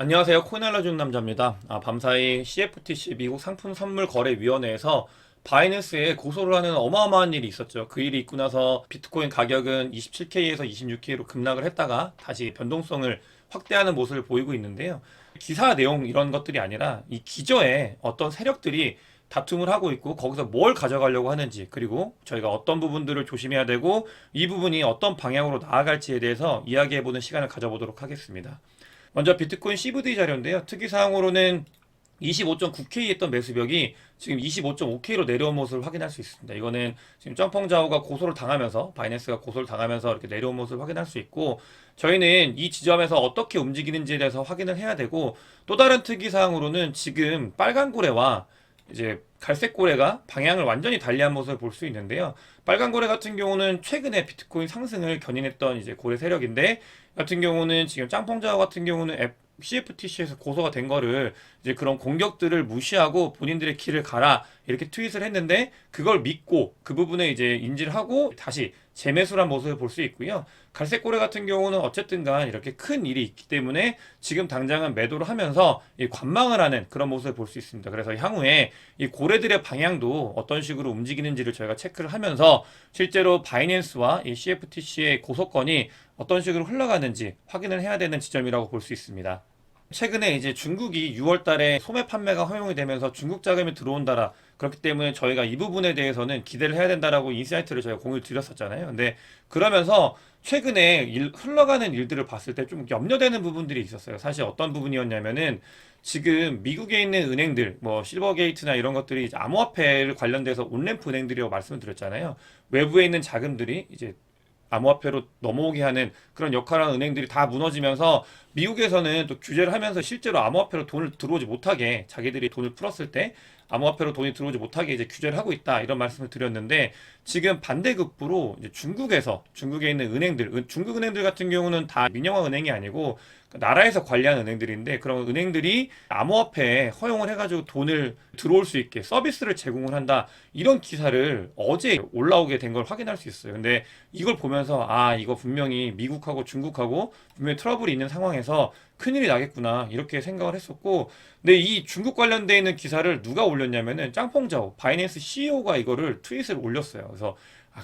안녕하세요. 코인 알려주는 남자입니다. 밤사이 CFTC 미국 상품선물거래위원회에서 바이낸스에 고소를 하는 어마어마한 일이 있었죠. 그 일이 있고 나서 비트코인 가격은 27K에서 26K로 급락을 했다가 다시 변동성을 확대하는 모습을 보이고 있는데요. 기사 내용 이런 것들이 아니라 이 기저에 어떤 세력들이 다툼을 하고 있고 거기서 뭘 가져가려고 하는지, 그리고 저희가 어떤 부분들을 조심해야 되고 이 부분이 어떤 방향으로 나아갈지에 대해서 이야기해보는 시간을 가져보도록 하겠습니다. 먼저 비트코인 CVD 자료인데요. 특이사항으로는 25.9K 했던 매수벽이 지금 25.5K로 내려온 모습을 확인할 수 있습니다. 이거는 지금 점펑자오가 고소를 당하면서, 바이낸스가 고소를 당하면서 이렇게 내려온 모습을 확인할 수 있고, 저희는 이 지점에서 어떻게 움직이는지에 대해서 확인을 해야 되고, 또 다른 특이사항으로는 지금 빨간 고래와 이제 갈색 고래가 방향을 완전히 달리한 모습을 볼 수 있는데요. 빨간 고래 같은 경우는 최근에 비트코인 상승을 견인했던 이제 고래 세력인데, 같은 경우는 지금 짱펑자오 같은 경우는 CFTC에서 고소가 된 거를 이제 그런 공격들을 무시하고 본인들의 길을 가라 이렇게 트윗을 했는데, 그걸 믿고 그 부분에 이제 인지를 하고 다시 재매수한 모습을 볼 수 있고요. 갈색 고래 같은 경우는 어쨌든 간 이렇게 큰 일이 있기 때문에 지금 당장은 매도를 하면서 이 관망을 하는 그런 모습을 볼 수 있습니다. 그래서 향후에 이 고래들의 방향도 어떤 식으로 움직이는지를 저희가 체크를 하면서 실제로 바이낸스와 이 CFTC의 고소건이 어떤 식으로 흘러가는지 확인을 해야 되는 지점이라고 볼 수 있습니다. 최근에 이제 중국이 6월 달에 소매 판매가 허용이 되면서 중국 자금이 들어온다라, 그렇기 때문에 저희가 이 부분에 대해서는 기대를 해야 된다라고 인사이트를 저희가 공유를 드렸었잖아요. 근데 그러면서 최근에 흘러가는 일들을 봤을 때 좀 염려되는 부분들이 있었어요. 사실 어떤 부분이었냐면은 지금 미국에 있는 은행들, 뭐 실버게이트나 이런 것들이 이제 암호화폐를 관련돼서 온램프 은행들이라고 말씀을 드렸잖아요. 외부에 있는 자금들이 이제 암호화폐로 넘어오게 하는 그런 역할을 하는 은행들이 다 무너지면서 미국에서는 또 규제를 하면서 실제로 암호화폐로 돈을 들어오지 못하게, 자기들이 돈을 풀었을 때 암호화폐로 돈이 들어오지 못하게 이제 규제를 하고 있다, 이런 말씀을 드렸는데, 지금 반대급부로 이제 중국에 있는 은행들, 중국 은행들 같은 경우는 다 민영화 은행이 아니고 나라에서 관리하는 은행들인데, 그런 은행들이 암호화폐에 허용을 해가지고 돈을 들어올 수 있게 서비스를 제공을 한다, 이런 기사를 어제 올라오게 된 걸 확인할 수 있어요. 근데 이걸 보면서 이거 분명히 미국하고 중국하고 분명히 트러블이 있는 상황에서 큰일이 나겠구나 이렇게 생각을 했었고, 근데 이 중국 관련돼 있는 기사를 누가 올렸냐면은 짱펑자오 바이낸스 CEO가 이거를 트윗을 올렸어요. 그래서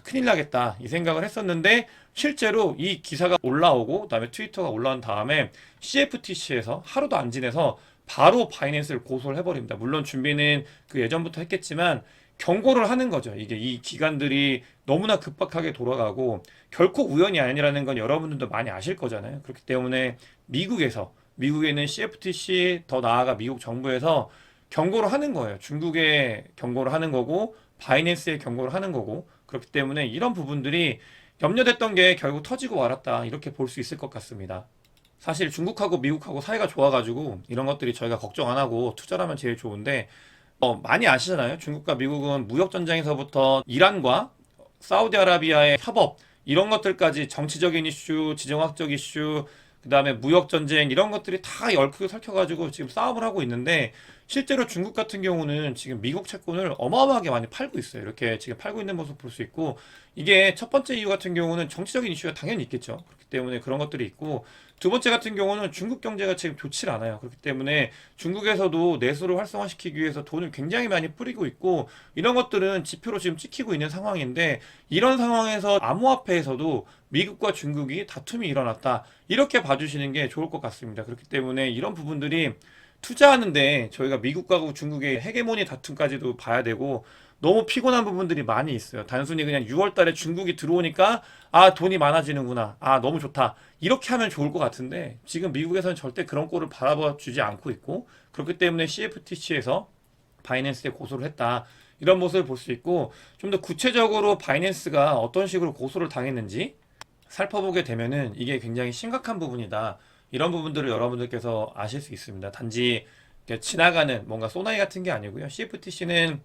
큰일 나겠다 이 생각을 했었는데, 실제로 이 기사가 올라오고 그다음에 트위터가 올라온 다음에 CFTC에서 하루도 안 지내서 바로 바이낸스를 고소를 해버립니다. 물론 준비는 그 예전부터 했겠지만 경고를 하는 거죠. 이게 이 기관들이 너무나 급박하게 돌아가고 결코 우연이 아니라는 건 여러분들도 많이 아실 거잖아요. 그렇기 때문에 미국에 있는 CFTC, 더 나아가 미국 정부에서 경고를 하는 거예요. 중국에 경고를 하는 거고 바이낸스에 경고를 하는 거고, 그렇기 때문에 이런 부분들이 염려됐던 게 결국 터지고 말았다, 이렇게 볼 수 있을 것 같습니다. 사실 중국하고 미국하고 사이가 좋아가지고 이런 것들이 저희가 걱정 안 하고 투자를 하면 제일 좋은데, 많이 아시잖아요. 중국과 미국은 무역 전쟁에서부터 이란과 사우디아라비아의 협업, 이런 것들까지 정치적인 이슈, 지정학적 이슈, 그다음에 무역 전쟁, 이런 것들이 다 얽히고 설켜가지고 지금 싸움을 하고 있는데, 실제로 중국 같은 경우는 지금 미국 채권을 어마어마하게 많이 팔고 있어요. 이렇게 지금 팔고 있는 모습 볼 수 있고, 이게 첫 번째 이유 같은 경우는 정치적인 이슈가 당연히 있겠죠. 그렇기 때문에 그런 것들이 있고, 두 번째 같은 경우는 중국 경제가 지금 좋지 않아요. 그렇기 때문에 중국에서도 내수를 활성화시키기 위해서 돈을 굉장히 많이 뿌리고 있고, 이런 것들은 지표로 지금 찍히고 있는 상황인데, 이런 상황에서 암호화폐에서도 미국과 중국이 다툼이 일어났다, 이렇게 봐주시는 게 좋을 것 같습니다. 그렇기 때문에 이런 부분들이 투자하는데 저희가 미국과 중국의 헤게모니 다툼까지도 봐야 되고, 너무 피곤한 부분들이 많이 있어요. 단순히 그냥 6월 달에 중국이 들어오니까 돈이 많아지는구나, 너무 좋다, 이렇게 하면 좋을 것 같은데, 지금 미국에서는 절대 그런 꼴을 바라봐 주지 않고 있고, 그렇기 때문에 CFTC에서 바이낸스에 고소를 했다, 이런 모습을 볼 수 있고, 좀 더 구체적으로 바이낸스가 어떤 식으로 고소를 당했는지 살펴보게 되면은 이게 굉장히 심각한 부분이다, 이런 부분들을 여러분들께서 아실 수 있습니다. 단지 지나가는 뭔가 소나이 같은 게 아니고요. CFTC는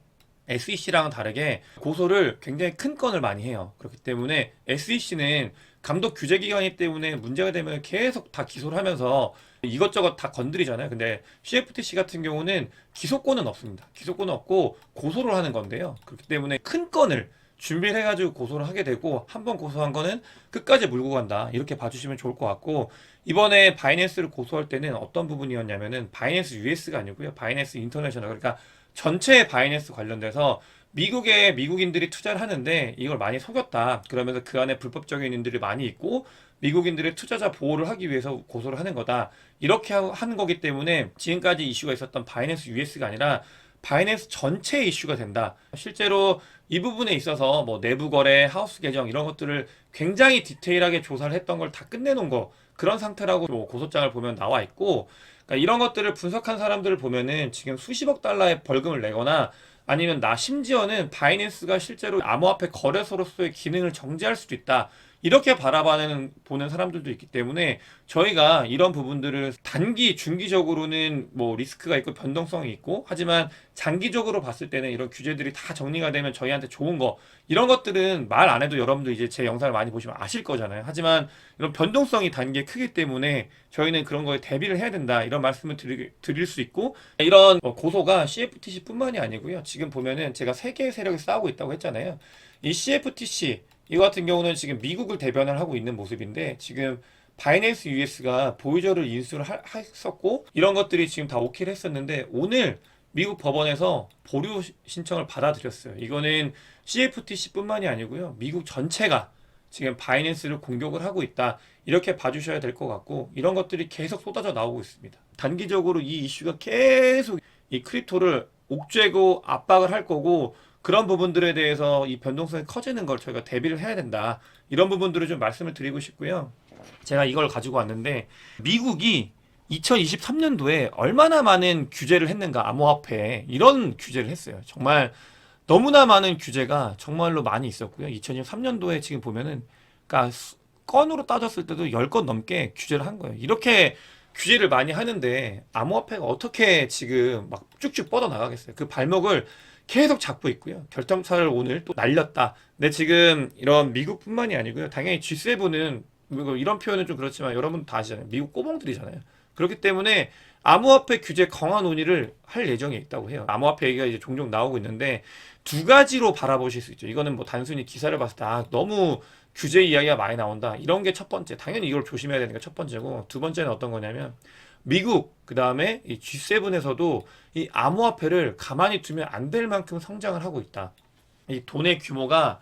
SEC랑은 다르게 고소를 굉장히 큰 건을 많이 해요. 그렇기 때문에 SEC는 감독 규제 기관이기 때문에 문제가 되면 계속 다 기소를 하면서 이것저것 다 건드리잖아요. 근데 CFTC 같은 경우는 기소권은 없습니다. 기소권은 없고 고소를 하는 건데요. 그렇기 때문에 큰 건을 준비를 해가지고 고소를 하게 되고, 한 번 고소한 거는 끝까지 물고 간다, 이렇게 봐주시면 좋을 것 같고, 이번에 바이낸스를 고소할 때는 어떤 부분이었냐면은 바이낸스 US가 아니고요. 바이낸스 인터내셔널. 그러니까 전체 바이낸스 관련돼서 미국에 미국인들이 투자를 하는데 이걸 많이 속였다. 그러면서 그 안에 불법적인 인들이 많이 있고 미국인들의 투자자 보호를 하기 위해서 고소를 하는 거다. 이렇게 하는 거기 때문에 지금까지 이슈가 있었던 바이낸스 US가 아니라 바이낸스 전체 이슈가 된다. 실제로 이 부분에 있어서 뭐 내부 거래, 하우스 계정 이런 것들을 굉장히 디테일하게 조사를 했던 걸 다 끝내놓은 거 그런 상태라고 뭐 고소장을 보면 나와 있고 그러니까 이런 것들을 분석한 사람들을 보면은 지금 수십억 달러의 벌금을 내거나 아니면 나 심지어는 바이낸스가 실제로 암호화폐 거래소로서의 기능을 정지할 수도 있다. 이렇게 바라보는 보는 사람들도 있기 때문에 저희가 이런 부분들을 단기, 중기적으로는 뭐 리스크가 있고 변동성이 있고 하지만 장기적으로 봤을 때는 이런 규제들이 다 정리가 되면 저희한테 좋은 거 이런 것들은 말 안 해도 여러분들 이제 제 영상을 많이 보시면 아실 거잖아요. 하지만 이런 변동성이 단기에 크기 때문에 저희는 그런 거에 대비를 해야 된다 이런 말씀을 드릴 수 있고 이런 고소가 CFTC뿐만이 아니고요. 지금 보면은 제가 세 개의 세력이 싸우고 있다고 했잖아요. 이 CFTC 이거 같은 경우는 지금 미국을 대변을 하고 있는 모습인데 지금 바이낸스 US가 보유저를 인수를 했었고 이런 것들이 지금 다 오케이를 했었는데 오늘 미국 법원에서 보류 신청을 받아들였어요. 이거는 CFTC뿐만이 아니고요. 미국 전체가 지금 바이낸스를 공격을 하고 있다. 이렇게 봐주셔야 될 것 같고 이런 것들이 계속 쏟아져 나오고 있습니다. 단기적으로 이 이슈가 계속 이 크립토를 옥죄고 압박을 할 거고 그런 부분들에 대해서 이 변동성이 커지는 걸 저희가 대비를 해야 된다. 이런 부분들을 좀 말씀을 드리고 싶고요. 제가 이걸 가지고 왔는데 미국이 2023년도에 얼마나 많은 규제를 했는가 암호화폐에 이런 규제를 했어요. 정말 너무나 많은 규제가 정말로 많이 있었고요. 2023년도에 지금 보면은 그러니까 건으로 따졌을 때도 10건 넘게 규제를 한 거예요. 이렇게 규제를 많이 하는데 암호화폐가 어떻게 지금 막 쭉쭉 뻗어나가겠어요. 그 발목을 계속 잡고 있고요. 결정차를 오늘 또 날렸다. 근데 지금 이런 미국뿐만이 아니고요. 당연히 G7은 이런 표현은 좀 그렇지만 여러분 다 아시잖아요. 미국 꼬봉들이잖아요. 그렇기 때문에 암호화폐 규제 강화 논의를 할 예정에 있다고 해요. 암호화폐 얘기가 이제 종종 나오고 있는데 두 가지로 바라보실 수 있죠. 이거는 뭐 단순히 기사를 봤을 때 너무 규제 이야기가 많이 나온다. 이런 게 첫 번째. 당연히 이걸 조심해야 되는 게 첫 번째고 두 번째는 어떤 거냐면 미국 그다음에 이 G7에서도 이 암호화폐를 가만히 두면 안 될 만큼 성장을 하고 있다. 이 돈의 규모가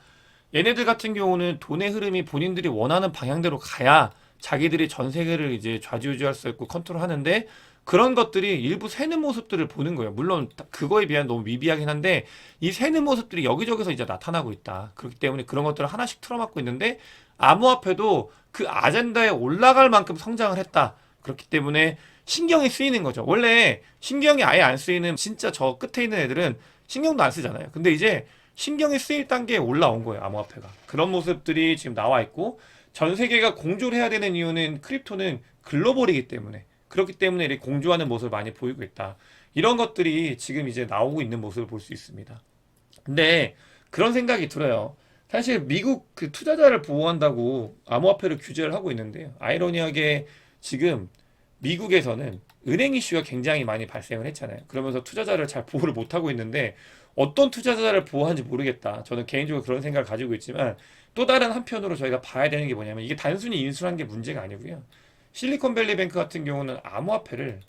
얘네들 같은 경우는 돈의 흐름이 본인들이 원하는 방향대로 가야 자기들이 전 세계를 이제 좌지우지할 수 있고 컨트롤하는데 그런 것들이 일부 새는 모습들을 보는 거예요. 물론 그거에 비하면 너무 미비하긴 한데 이 새는 모습들이 여기저기서 이제 나타나고 있다. 그렇기 때문에 그런 것들을 하나씩 틀어막고 있는데 암호화폐도 그 아젠다에 올라갈 만큼 성장을 했다. 그렇기 때문에 신경이 쓰이는 거죠. 원래 신경이 아예 안 쓰이는 진짜 저 끝에 있는 애들은 신경도 안 쓰잖아요. 근데 이제 신경이 쓰일 단계에 올라온 거예요. 암호화폐가. 그런 모습들이 지금 나와 있고 전 세계가 공조를 해야 되는 이유는 크립토는 글로벌이기 때문에 그렇기 때문에 이렇게 공조하는 모습을 많이 보이고 있다. 이런 것들이 지금 이제 나오고 있는 모습을 볼 수 있습니다. 근데 그런 생각이 들어요. 사실 미국 그 투자자를 보호한다고 암호화폐를 규제를 하고 있는데요. 아이러니하게 지금 미국에서는 은행 이슈가 굉장히 많이 발생을 했잖아요. 그러면서 투자자를 잘 보호를 못하고 있는데 어떤 투자자를 보호하는지 모르겠다. 저는 개인적으로 그런 생각을 가지고 있지만 또 다른 한편으로 저희가 봐야 되는 게 뭐냐면 이게 단순히 인수한 게 문제가 아니고요. 실리콘밸리 뱅크 같은 경우는 암호화폐를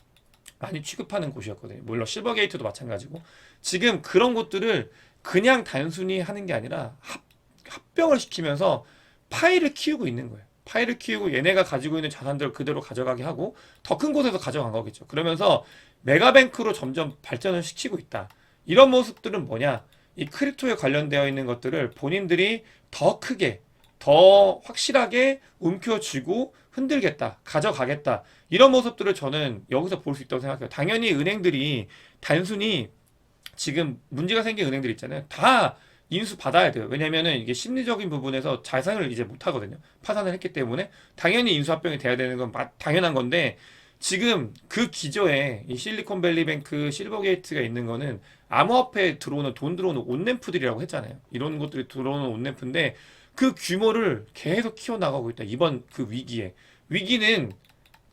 많이 취급하는 곳이었거든요. 물론 실버게이트도 마찬가지고 지금 그런 곳들을 그냥 단순히 하는 게 아니라 합병을 시키면서 파일을 키우고 있는 거예요. 파일을 키우고 얘네가 가지고 있는 자산들을 그대로 가져가게 하고 더 큰 곳에서 가져간 거겠죠. 그러면서 메가뱅크로 점점 발전을 시키고 있다. 이런 모습들은 뭐냐? 이 크립토에 관련되어 있는 것들을 본인들이 더 크게, 더 확실하게 움켜쥐고 흔들겠다, 가져가겠다. 이런 모습들을 저는 여기서 볼 수 있다고 생각해요. 당연히 은행들이 단순히 지금 문제가 생긴 은행들 있잖아요. 다 인수 받아야 돼요. 왜냐면은 이게 심리적인 부분에서 자산을 이제 못 하거든요. 파산을 했기 때문에 당연히 인수 합병이 돼야 되는 건 당연한 건데 지금 그 기저에 이 실리콘밸리뱅크 실버게이트가 있는 거는 암호화폐에 들어오는 돈 들어오는 온램프들이라고 했잖아요. 이런 것들이 들어오는 온램프인데 그 규모를 계속 키워나가고 있다. 이번 그 위기는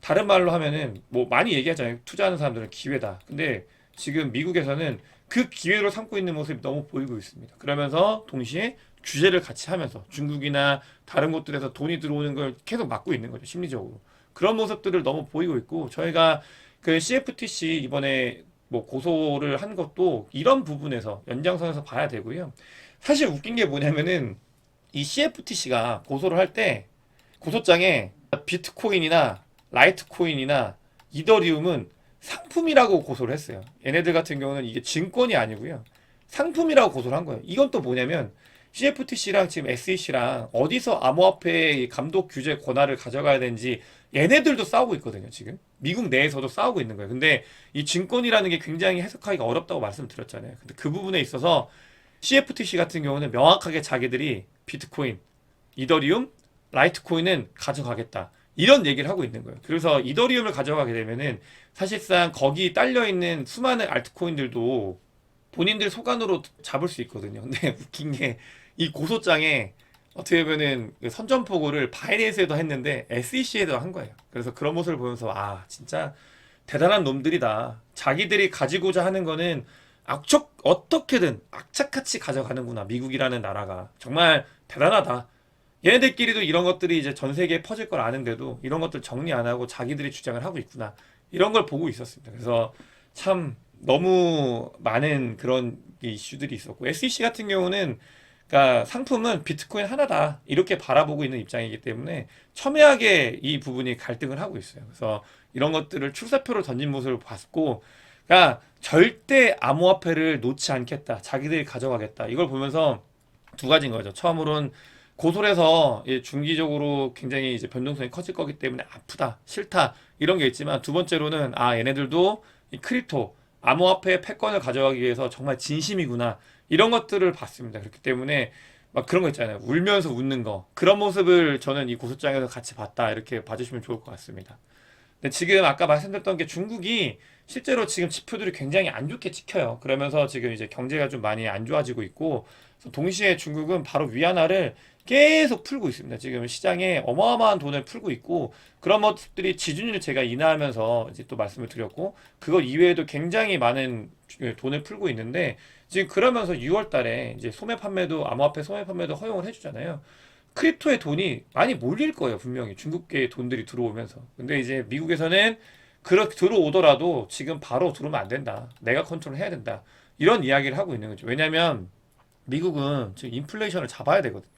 다른 말로 하면은 뭐 많이 얘기하잖아요. 투자하는 사람들은 기회다. 근데 지금 미국에서는 그 기회로 삼고 있는 모습이 너무 보이고 있습니다. 그러면서 동시에 규제를 같이 하면서 중국이나 다른 곳들에서 돈이 들어오는 걸 계속 막고 있는 거죠. 심리적으로. 그런 모습들을 너무 보이고 있고 저희가 그 CFTC 이번에 뭐 고소를 한 것도 이런 부분에서 연장선에서 봐야 되고요. 사실 웃긴 게 뭐냐면은 이 CFTC가 고소를 할 때 고소장에 비트코인이나 라이트코인이나 이더리움은 상품이라고 고소를 했어요. 얘네들 같은 경우는 이게 증권이 아니고요. 상품이라고 고소를 한 거예요. 이건 또 뭐냐면 CFTC랑 지금 SEC랑 어디서 암호화폐의 감독 규제 권한을 가져가야 되는지 얘네들도 싸우고 있거든요, 지금. 미국 내에서도 싸우고 있는 거예요. 근데 이 증권이라는 게 굉장히 해석하기가 어렵다고 말씀드렸잖아요. 근데 그 부분에 있어서 CFTC 같은 경우는 명확하게 자기들이 비트코인, 이더리움, 라이트코인은 가져가겠다. 이런 얘기를 하고 있는 거예요. 그래서 이더리움을 가져가게 되면은 사실상 거기 딸려 있는 수많은 알트코인들도 본인들 소관으로 잡을 수 있거든요. 근데 웃긴 게 이 고소장에 어떻게 보면은 그 선전포고를 바이낸스에도 했는데 SEC에도 한 거예요. 그래서 그런 모습을 보면서 아 진짜 대단한 놈들이다. 자기들이 가지고자 하는 거는 어떻게든 악착같이 가져가는구나. 미국이라는 나라가 정말 대단하다. 얘네들끼리도 이런 것들이 이제 전 세계에 퍼질 걸 아는데도 이런 것들 정리 안 하고 자기들이 주장을 하고 있구나. 이런 걸 보고 있었습니다. 그래서 참 너무 많은 그런 이슈들이 있었고 SEC 같은 경우는 그러니까 상품은 비트코인 하나다 이렇게 바라보고 있는 입장이기 때문에 첨예하게 이 부분이 갈등을 하고 있어요. 그래서 이런 것들을 출사표를 던진 모습을 봤고, 그러니까 절대 암호화폐를 놓지 않겠다, 자기들이 가져가겠다 이걸 보면서 두 가지인 거죠. 처음으로는 고소를 해서 중기적으로 굉장히 이제 변동성이 커질 거기 때문에 아프다, 싫다 이런 게 있지만 두 번째로는 아 얘네들도 이 크립토 암호화폐의 패권을 가져가기 위해서 정말 진심이구나 이런 것들을 봤습니다. 그렇기 때문에 막 그런 거 있잖아요. 울면서 웃는 거 그런 모습을 저는 이 고소장에서 같이 봤다 이렇게 봐주시면 좋을 것 같습니다. 근데 지금 아까 말씀드렸던 게 중국이 실제로 지금 지표들이 굉장히 안 좋게 찍혀요. 그러면서 지금 이제 경제가 좀 많이 안 좋아지고 있고 동시에 중국은 바로 위안화를 계속 풀고 있습니다. 지금 시장에 어마어마한 돈을 풀고 있고 그런 모습들이 지준율을 제가 인하하면서 이제 또 말씀을 드렸고 그거 이외에도 굉장히 많은 돈을 풀고 있는데 지금 그러면서 6월 달에 이제 소매 판매도 암호화폐 소매 판매도 허용을 해주잖아요. 크립토의 돈이 많이 몰릴 거예요, 분명히. 중국계 돈들이 들어오면서. 근데 이제 미국에서는 그렇게 들어오더라도 지금 바로 들어오면 안 된다. 내가 컨트롤 해야 된다. 이런 이야기를 하고 있는 거죠. 왜냐면 미국은 지금 인플레이션을 잡아야 되거든요.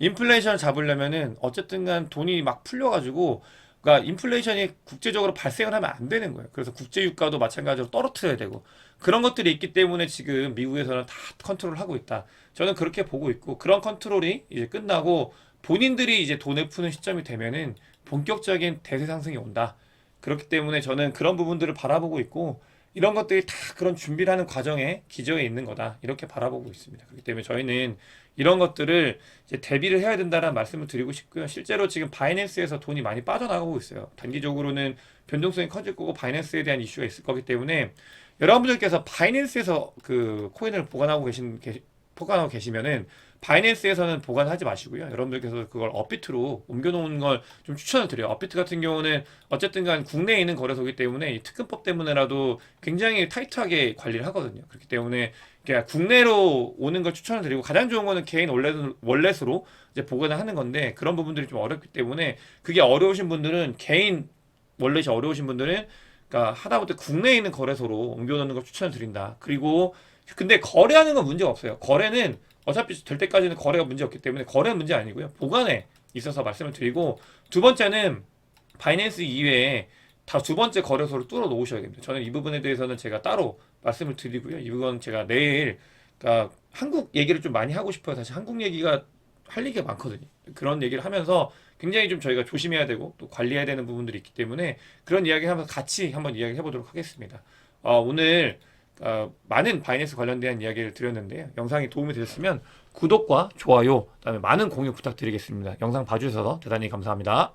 인플레이션을 잡으려면은 어쨌든 간 돈이 막 풀려가지고 그러니까 인플레이션이 국제적으로 발생을 하면 안 되는 거예요. 그래서 국제 유가도 마찬가지로 떨어뜨려야 되고 그런 것들이 있기 때문에 지금 미국에서는 다 컨트롤을 하고 있다. 저는 그렇게 보고 있고 그런 컨트롤이 이제 끝나고 본인들이 이제 돈을 푸는 시점이 되면은 본격적인 대세 상승이 온다. 그렇기 때문에 저는 그런 부분들을 바라보고 있고 이런 것들이 다 그런 준비를 하는 과정에 기저에 있는 거다. 이렇게 바라보고 있습니다. 그렇기 때문에 저희는 이런 것들을 이제 대비를 해야 된다는 말씀을 드리고 싶고요. 실제로 지금 바이낸스에서 돈이 많이 빠져나가고 있어요. 단기적으로는 변동성이 커질 거고 바이낸스에 대한 이슈가 있을 거기 때문에 여러분들께서 바이낸스에서 그 코인을 보관하고 계시면은 바이낸스에서는 보관하지 마시고요. 여러분들께서 그걸 업비트로 옮겨놓은 걸 좀 추천을 드려요. 업비트 같은 경우는 어쨌든 간 국내에 있는 거래소이기 때문에 이 특근법 때문에라도 굉장히 타이트하게 관리를 하거든요. 그렇기 때문에 그냥 국내로 오는 걸 추천을 드리고 가장 좋은 거는 개인 월렛으로 이제 보관을 하는 건데 그런 부분들이 좀 어렵기 때문에 그게 어려우신 분들은 개인 월렛이 어려우신 분들은 그러니까 하다못해 국내에 있는 거래소로 옮겨놓는 걸 추천을 드린다. 그리고 근데 거래하는 건 문제가 없어요. 거래는 어차피 될 때까지는 거래가 문제 없기 때문에 거래는 문제 아니고요. 보관에 있어서 말씀을 드리고 두 번째는 바이낸스 이외에 다 두 번째 거래소를 뚫어 놓으셔야 됩니다. 저는 이 부분에 대해서는 제가 따로 말씀을 드리고요. 이건 제가 내일 그러니까 한국 얘기를 좀 많이 하고 싶어요. 사실 한국 얘기가 할 얘기가 많거든요. 그런 얘기를 하면서 굉장히 좀 저희가 조심해야 되고 또 관리해야 되는 부분들이 있기 때문에 그런 이야기 하면서 같이 한번 이야기 해보도록 하겠습니다. 오늘 많은 바이낸스 관련된 이야기를 드렸는데요. 영상이 도움이 되셨으면 구독과 좋아요, 그다음에 많은 공유 부탁드리겠습니다. 영상 봐주셔서 대단히 감사합니다.